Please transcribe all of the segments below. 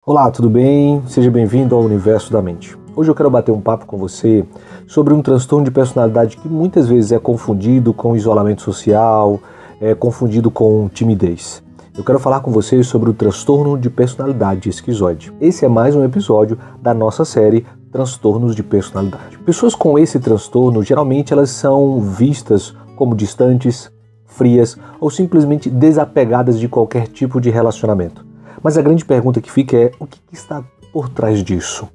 Olá, tudo bem? Seja bem-vindo ao Universo da Mente. Hoje eu quero bater um papo com você sobre um transtorno de personalidade que muitas vezes é confundido com isolamento social, é confundido com timidez. Eu quero falar com você sobre o transtorno de personalidade esquizoide. Esse é mais um episódio da nossa série Transtornos de Personalidade. Pessoas com esse transtorno, geralmente elas são vistas como distantes, frias ou simplesmente desapegadas de qualquer tipo de relacionamento. Mas a grande pergunta que fica é: o que está por trás disso?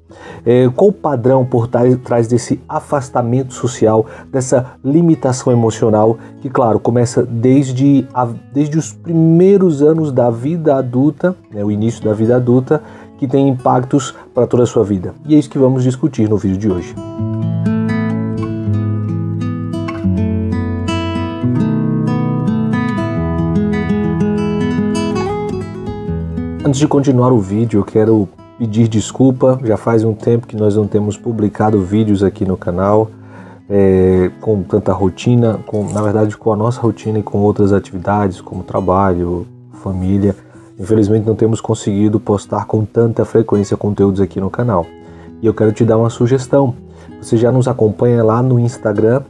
Qual o padrão por trás desse afastamento social, dessa limitação emocional que, claro, começa desde os primeiros anos da vida adulta, o início da vida adulta, que tem impactos para toda a sua vida? E é isso que vamos discutir no vídeo de hoje. Antes de continuar o vídeo, eu quero pedir desculpa. Já faz um tempo que nós não temos publicado vídeos aqui no canal, com tanta rotina, na verdade com a nossa rotina e com outras atividades como trabalho, família. Infelizmente não temos conseguido postar com tanta frequência conteúdos aqui no canal. E eu quero te dar uma sugestão. Você já nos acompanha lá no Instagram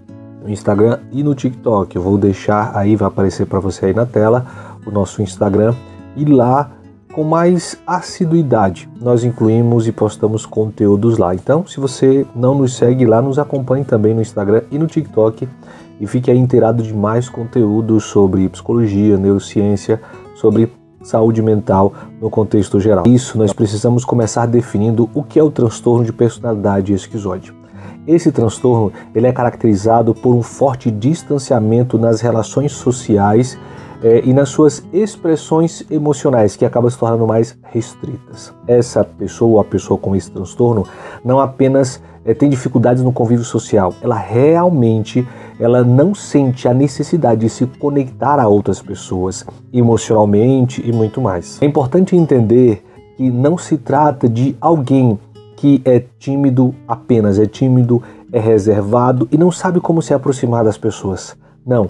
e no TikTok. Eu vou deixar aí, vai aparecer para você aí na tela o nosso Instagram, e lá com mais assiduidade nós incluímos e postamos conteúdos lá. Então, se você não nos segue lá, nos acompanhe também no Instagram e no TikTok e fique aí inteirado de mais conteúdos sobre psicologia, neurociência, sobre saúde mental no contexto geral. Isso, nós precisamos começar definindo o que é o transtorno de personalidade esquizoide. Esse transtorno ele é caracterizado por um forte distanciamento nas relações sociais e nas suas expressões emocionais, que acabam se tornando mais restritas. Essa pessoa, ou a pessoa com esse transtorno, não apenas tem dificuldades no convívio social, ela não sente a necessidade de se conectar a outras pessoas emocionalmente e muito mais. É importante entender que não se trata de alguém que é tímido apenas, é reservado e não sabe como se aproximar das pessoas. Não.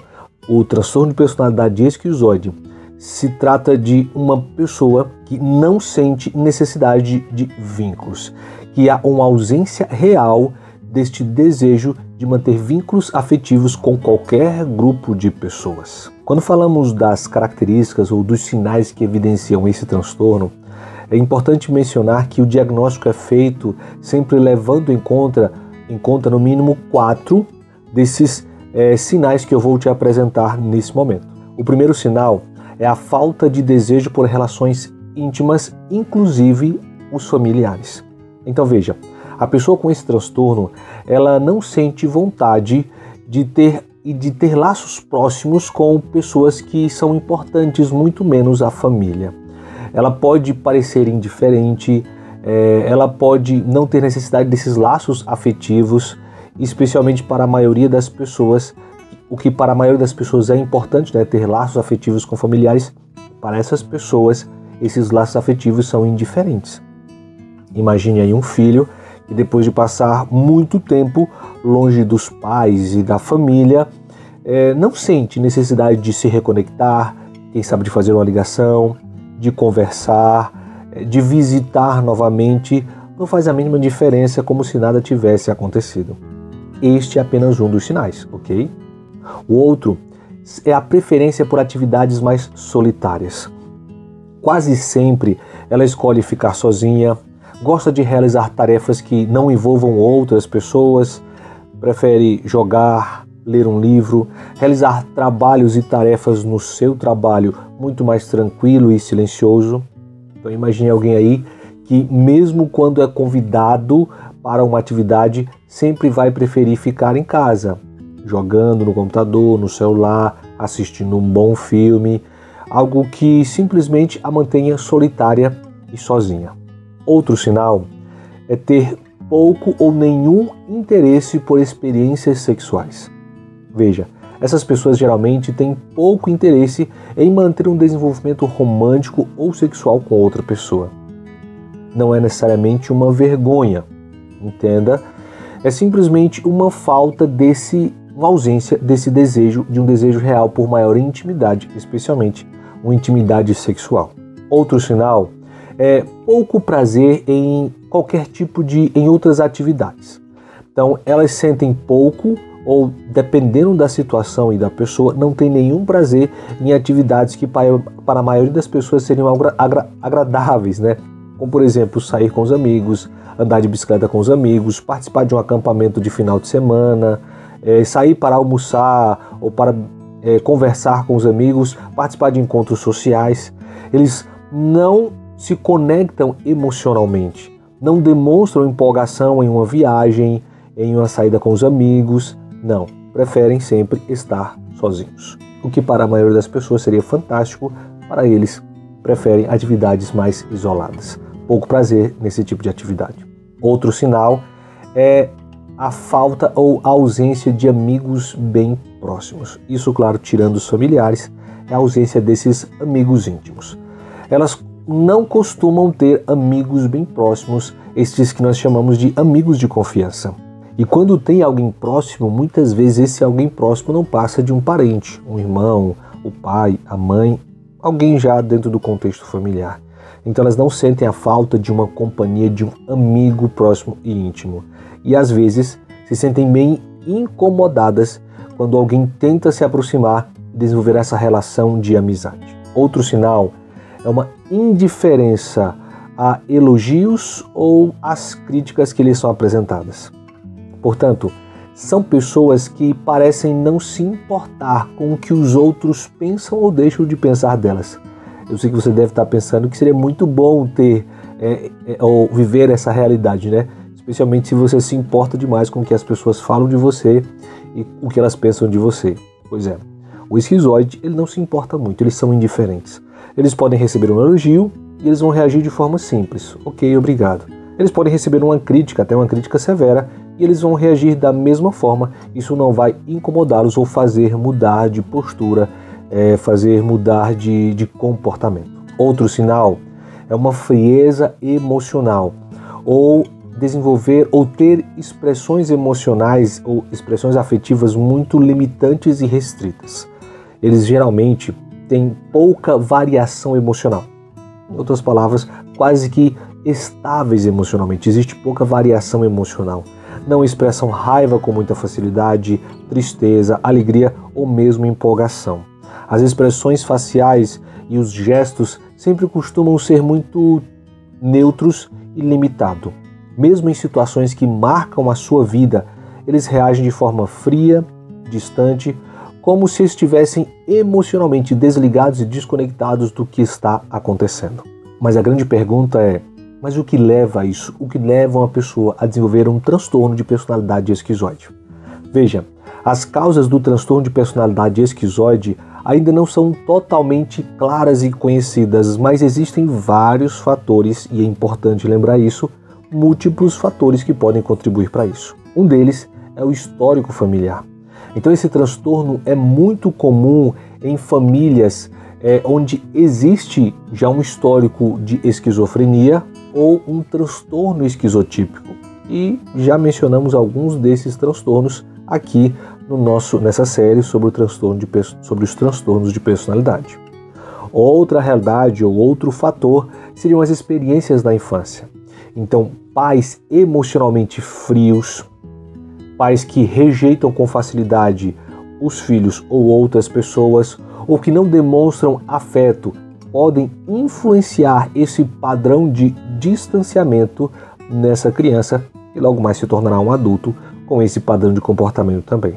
O transtorno de personalidade esquizoide se trata de uma pessoa que não sente necessidade de vínculos, que há uma ausência real deste desejo de manter vínculos afetivos com qualquer grupo de pessoas. Quando falamos das características ou dos sinais que evidenciam esse transtorno, é importante mencionar que o diagnóstico é feito sempre levando em conta no mínimo 4 desses sinais que eu vou te apresentar nesse momento. O primeiro sinal é a falta de desejo por relações íntimas, inclusive os familiares. Então veja, a pessoa com esse transtorno, ela não sente vontade de ter laços próximos com pessoas que são importantes, muito menos a família. Ela pode parecer indiferente, ela pode não ter necessidade desses laços afetivos, especialmente para a maioria das pessoas. O que para a maioria das pessoas é importante, ter laços afetivos com familiares, para essas pessoas, esses laços afetivos são indiferentes. Imagine aí um filho que, depois de passar muito tempo longe dos pais e da família, não sente necessidade de se reconectar, quem sabe de fazer uma ligação, de conversar, de visitar novamente, não faz a mínima diferença, como se nada tivesse acontecido. Este é apenas um dos sinais, ok? O outro é a preferência por atividades mais solitárias. Quase sempre ela escolhe ficar sozinha, gosta de realizar tarefas que não envolvam outras pessoas, prefere jogar, ler um livro, realizar trabalhos e tarefas no seu trabalho muito mais tranquilo e silencioso. Então imagine alguém aí que, mesmo quando é convidado para uma atividade, sempre vai preferir ficar em casa, jogando no computador, no celular, assistindo um bom filme, algo que simplesmente a mantenha solitária e sozinha. Outro sinal é ter pouco ou nenhum interesse por experiências sexuais. Veja, essas pessoas geralmente têm pouco interesse em manter um desenvolvimento romântico ou sexual com outra pessoa. Não é necessariamente uma vergonha, entenda, é simplesmente uma falta uma ausência desse desejo, de um desejo real por maior intimidade, especialmente uma intimidade sexual. Outro sinal pouco prazer em qualquer tipo em outras atividades. Então elas sentem pouco ou, dependendo da situação e da pessoa, não tem nenhum prazer em atividades que para a maioria das pessoas seriam agradáveis, né? Como, por exemplo, sair com os amigos, andar de bicicleta com os amigos, participar de um acampamento de final de semana, sair para almoçar ou para conversar com os amigos, participar de encontros sociais. Eles não se conectam emocionalmente, não demonstram empolgação em uma viagem, em uma saída com os amigos, não, preferem sempre estar sozinhos. O que para a maioria das pessoas seria fantástico, para eles preferem atividades mais isoladas. Pouco prazer nesse tipo de atividade. Outro sinal é a falta ou a ausência de amigos bem próximos. Isso, claro, tirando os familiares, é a ausência desses amigos íntimos. Elas não costumam ter amigos bem próximos, estes que nós chamamos de amigos de confiança. E quando tem alguém próximo, muitas vezes esse alguém próximo não passa de um parente, um irmão, o pai, a mãe, alguém já dentro do contexto familiar. Então elas não sentem a falta de uma companhia de um amigo próximo e íntimo. E às vezes se sentem bem incomodadas quando alguém tenta se aproximar e desenvolver essa relação de amizade. Outro sinal é uma indiferença a elogios ou às críticas que lhes são apresentadas. Portanto, são pessoas que parecem não se importar com o que os outros pensam ou deixam de pensar delas. Eu sei que você deve estar pensando que seria muito bom ter ou viver essa realidade, né? Especialmente se você se importa demais com o que as pessoas falam de você e o que elas pensam de você. Pois é, o esquizoide ele não se importa muito, eles são indiferentes. Eles podem receber um elogio e eles vão reagir de forma simples. Ok, obrigado. Eles podem receber uma crítica, até uma crítica severa, e eles vão reagir da mesma forma. Isso não vai incomodá-los ou fazer mudar de postura, fazer mudar de comportamento. Outro sinal é uma frieza emocional, ou desenvolver ou ter expressões emocionais ou expressões afetivas muito limitantes e restritas. Eles geralmente têm pouca variação emocional. Em outras palavras, quase que estáveis emocionalmente. Existe pouca variação emocional. Não expressam raiva com muita facilidade, tristeza, alegria ou mesmo empolgação. As expressões faciais e os gestos sempre costumam ser muito neutros e limitados. Mesmo em situações que marcam a sua vida, eles reagem de forma fria, distante, como se estivessem emocionalmente desligados e desconectados do que está acontecendo. Mas a grande pergunta é: mas o que leva a isso? O que leva uma pessoa a desenvolver um transtorno de personalidade esquizoide? Veja, as causas do transtorno de personalidade esquizoide ainda não são totalmente claras e conhecidas, mas existem vários fatores, e é importante lembrar isso, múltiplos fatores que podem contribuir para isso. Um deles é o histórico familiar. Então esse transtorno é muito comum em famílias onde existe já um histórico de esquizofrenia ou um transtorno esquizotípico. E já mencionamos alguns desses transtornos aqui nessa série sobre os transtornos de personalidade. Outra realidade ou outro fator seriam as experiências da infância. Então, pais emocionalmente frios, pais que rejeitam com facilidade os filhos ou outras pessoas, ou que não demonstram afeto, podem influenciar esse padrão de distanciamento nessa criança e logo mais se tornará um adulto com esse padrão de comportamento também.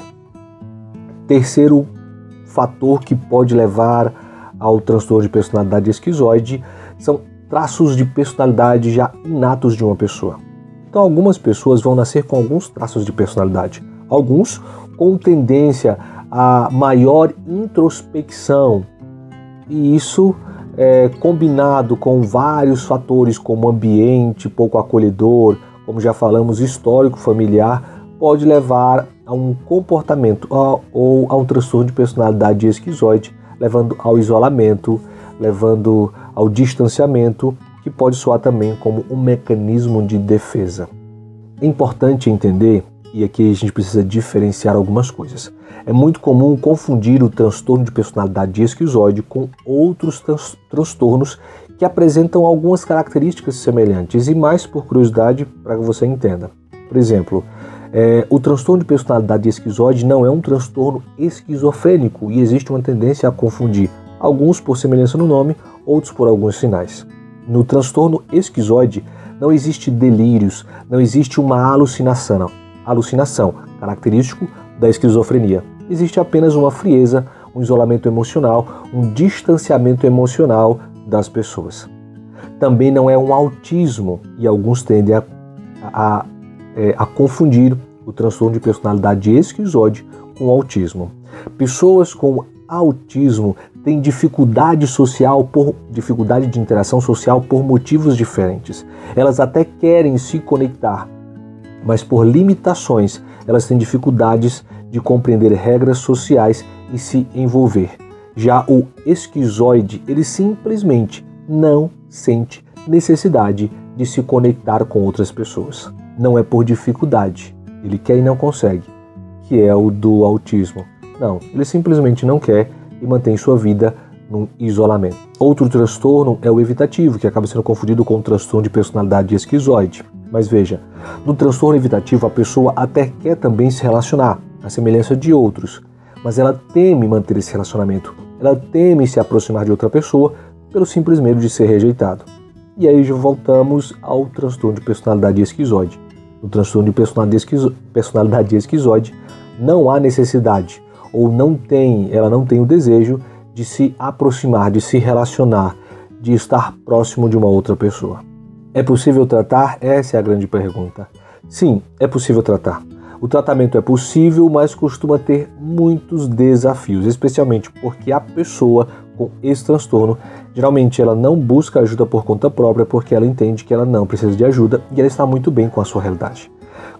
Terceiro fator que pode levar ao transtorno de personalidade esquizoide são traços de personalidade já inatos de uma pessoa. Então algumas pessoas vão nascer com alguns traços de personalidade, alguns com tendência a maior introspecção, e isso combinado com vários fatores como ambiente pouco acolhedor, como já falamos, histórico familiar, pode levar a um comportamento ou a um transtorno de personalidade esquizoide, levando ao isolamento, levando ao distanciamento, que pode soar também como um mecanismo de defesa. É importante entender, e aqui a gente precisa diferenciar algumas coisas. É muito comum confundir o transtorno de personalidade esquizoide com outros transtornos que apresentam algumas características semelhantes e mais por curiosidade para que você entenda. Por exemplo, o transtorno de personalidade esquizoide não é um transtorno esquizofrênico e existe uma tendência a confundir alguns por semelhança no nome, outros por alguns sinais. No transtorno esquizoide não existe delírios, não existe uma alucinação, característico da esquizofrenia. Existe apenas uma frieza, um isolamento emocional, um distanciamento emocional das pessoas. Também não é um autismo e alguns tendem a confundir o transtorno de personalidade esquizoide com o autismo. Pessoas com autismo têm dificuldade de interação social por motivos diferentes. Elas até querem se conectar, mas por limitações elas têm dificuldades de compreender regras sociais e se envolver. Já o esquizoide, ele simplesmente não sente necessidade de se conectar com outras pessoas. Não é por dificuldade, ele quer e não consegue, que é o do autismo. Não, ele simplesmente não quer e mantém sua vida num isolamento. Outro transtorno é o evitativo, que acaba sendo confundido com o transtorno de personalidade esquizoide. Mas veja, no transtorno evitativo a pessoa até quer também se relacionar, à semelhança de outros, mas ela teme manter esse relacionamento. Ela teme se aproximar de outra pessoa pelo simples medo de ser rejeitado. E aí já voltamos ao transtorno de personalidade esquizoide. No transtorno de personalidade esquizoide não há necessidade ou ela não tem o desejo de se aproximar, de se relacionar, de estar próximo de uma outra pessoa. É possível tratar? Essa é a grande pergunta. Sim, é possível tratar. O tratamento é possível, mas costuma ter muitos desafios, especialmente porque a pessoa com esse transtorno, geralmente ela não busca ajuda por conta própria porque ela entende que ela não precisa de ajuda e ela está muito bem com a sua realidade.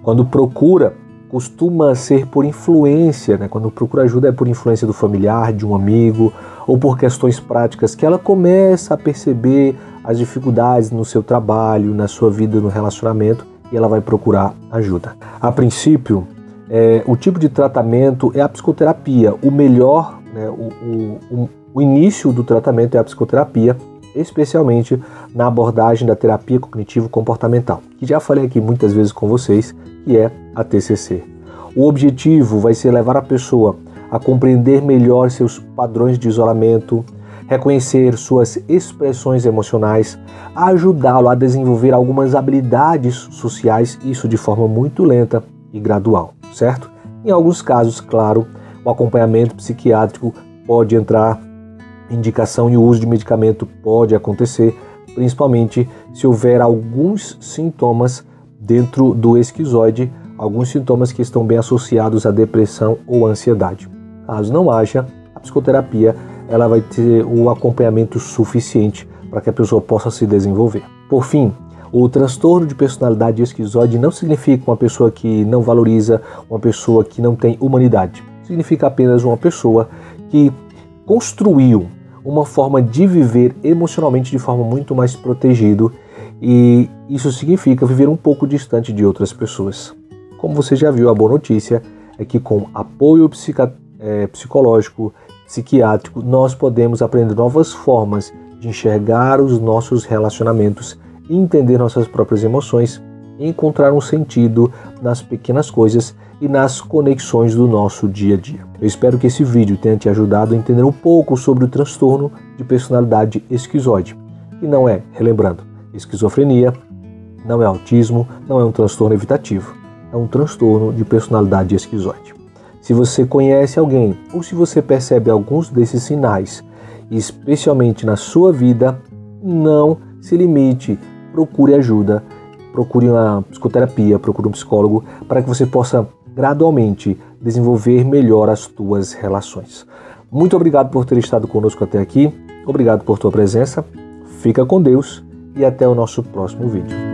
Quando procura, costuma ser por influência, Quando procura ajuda é por influência do familiar, de um amigo ou por questões práticas que ela começa a perceber as dificuldades no seu trabalho, na sua vida, no relacionamento, e ela vai procurar ajuda. A princípio, o tipo de tratamento é a psicoterapia. O melhor, o início do tratamento é a psicoterapia, especialmente na abordagem da terapia cognitivo-comportamental, que já falei aqui muitas vezes com vocês, que é a TCC. O objetivo vai ser levar a pessoa a compreender melhor seus padrões de isolamento, reconhecer suas expressões emocionais, ajudá-lo a desenvolver algumas habilidades sociais, isso de forma muito lenta e gradual, certo? Em alguns casos, claro, o acompanhamento psiquiátrico pode entrar, indicação e o uso de medicamento pode acontecer, principalmente se houver alguns sintomas dentro do esquizoide, alguns sintomas que estão bem associados à depressão ou ansiedade. Caso não haja, a psicoterapia ela vai ter o acompanhamento suficiente para que a pessoa possa se desenvolver. Por fim, o transtorno de personalidade esquizoide não significa uma pessoa que não valoriza, uma pessoa que não tem humanidade. Significa apenas uma pessoa que construiu uma forma de viver emocionalmente de forma muito mais protegido e isso significa viver um pouco distante de outras pessoas. Como você já viu, a boa notícia é que com apoio psicológico, psiquiátrico, nós podemos aprender novas formas de enxergar os nossos relacionamentos, entender nossas próprias emoções e encontrar um sentido nas pequenas coisas e nas conexões do nosso dia a dia. Eu espero que esse vídeo tenha te ajudado a entender um pouco sobre o transtorno de personalidade esquizoide. E não é, relembrando, esquizofrenia, não é autismo, não é um transtorno evitativo, é um transtorno de personalidade esquizoide. Se você conhece alguém ou se você percebe alguns desses sinais, especialmente na sua vida, não se limite, procure ajuda, procure uma psicoterapia, procure um psicólogo para que você possa gradualmente desenvolver melhor as tuas relações. Muito obrigado por ter estado conosco até aqui, obrigado por tua presença, fica com Deus e até o nosso próximo vídeo.